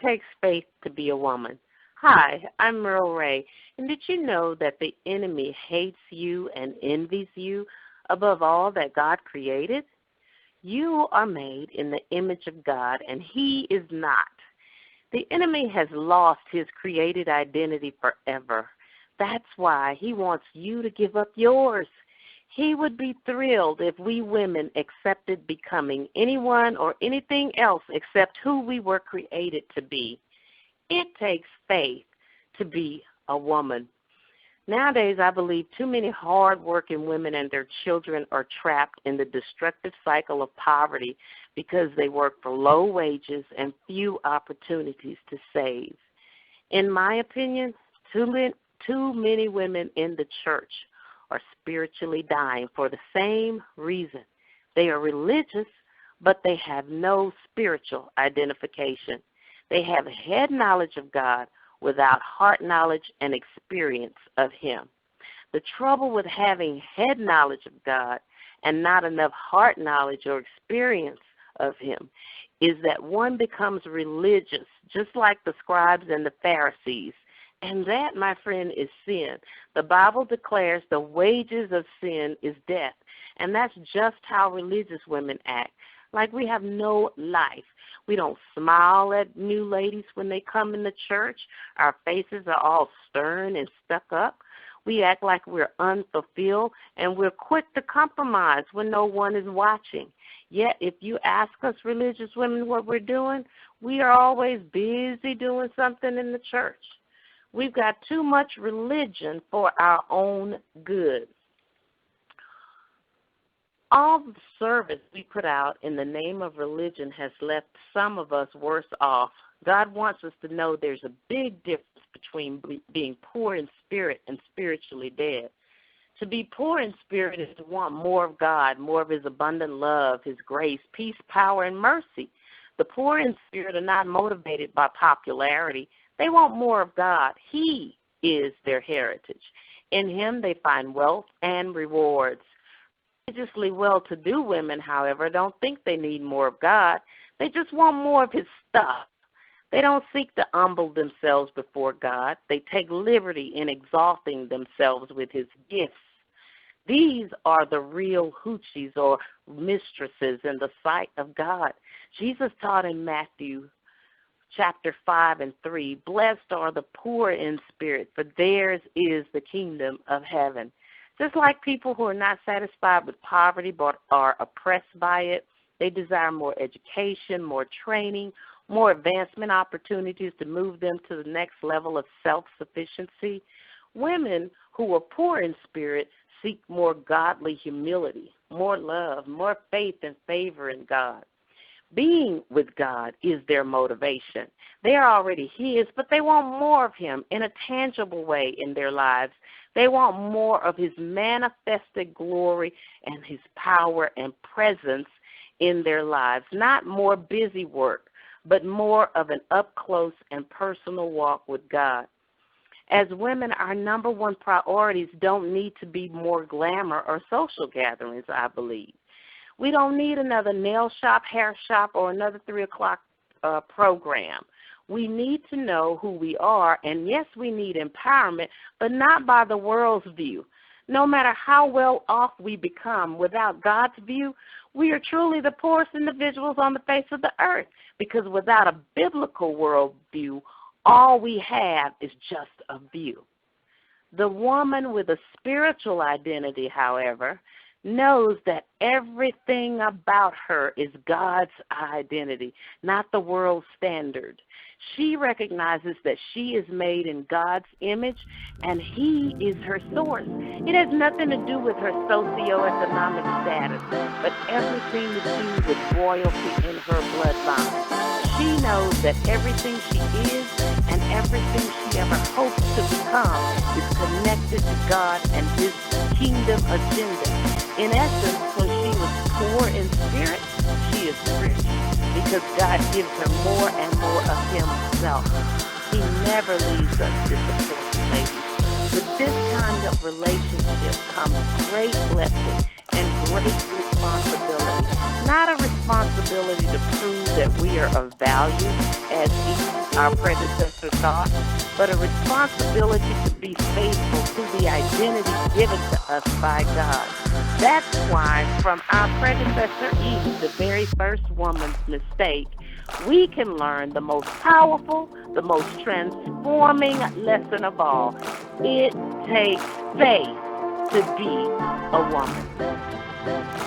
takes faith to be a woman. Hi, I'm Merle Ray, and did you know that the enemy hates you and envies you above all that God created? You are made in the image of God, and he is not. The enemy has lost his created identity forever. That's why he wants you to give up yours. He would be thrilled if we women accepted becoming anyone or anything else except who we were created to be. It takes faith to be a woman. Nowadays, I believe too many hard-working women and their children are trapped in the destructive cycle of poverty because they work for low wages and few opportunities to save. In my opinion, too many women in the church are spiritually dying for the same reason. They are religious, but they have no spiritual identification. They have head knowledge of God without heart knowledge and experience of him. The trouble with having head knowledge of God and not enough heart knowledge or experience of him is that one becomes religious, just like the scribes and the Pharisees. And that, my friend, is sin. The Bible declares the wages of sin is death. And that's just how religious women act. Like we have no life. We don't smile at new ladies when they come in the church. Our faces are all stern and stuck up. We act like we're unfulfilled, and we're quick to compromise when no one is watching. Yet if you ask us religious women what we're doing, we are always busy doing something in the church. We've got too much religion for our own good. All the service we put out in the name of religion has left some of us worse off. God wants us to know there's a big difference between being poor in spirit and spiritually dead. To be poor in spirit is to want more of God, more of his abundant love, his grace, peace, power, and mercy. The poor in spirit are not motivated by popularity. They want more of God. He is their heritage. In him they find wealth and rewards. Religiously well-to-do women, however, don't think they need more of God. They just want more of his stuff. They don't seek to humble themselves before God. They take liberty in exalting themselves with his gifts. These are the real hoochies or mistresses in the sight of God. Jesus taught in Matthew chapter 5 and 3, "Blessed are the poor in spirit, for theirs is the kingdom of heaven." Just like people who are not satisfied with poverty but are oppressed by it, they desire more education, more training, more advancement opportunities to move them to the next level of self-sufficiency. Women who are poor in spirit seek more godly humility, more love, more faith and favor in God. Being with God is their motivation. They are already his, but they want more of him in a tangible way in their lives. They want more of his manifested glory and his power and presence in their lives. Not more busy work, but more of an up-close and personal walk with God. As women, our number one priorities don't need to be more glamour or social gatherings, I believe. We don't need another nail shop, hair shop, or another 3 o'clock program. We need to know who we are, and yes, we need empowerment, but not by the world's view. No matter how well off we become, without God's view, we are truly the poorest individuals on the face of the earth, because without a biblical worldview, all we have is just a view. The woman with a spiritual identity, however, knows that everything about her is God's identity, not the world's standard. She recognizes that she is made in God's image and he is her source. It has nothing to do with her socioeconomic status, but everything to do with royalty in her bloodline. She knows that everything she is and everything she ever hopes to become is connected to God and his kingdom agenda. In essence, when she was poor in spirit, she is rich because God gives her more and more of himself. He never leaves us disappointed, ladies. With this kind of relationship comes great blessing and great responsibility. Not a responsibility to prove that we are of value, as each our predecessor thought, but a responsibility to be faithful to the identity given to us by God. That's why from our predecessor Eve, the very first woman's mistake, we can learn the most powerful, the most transforming lesson of all. It takes faith to be a woman.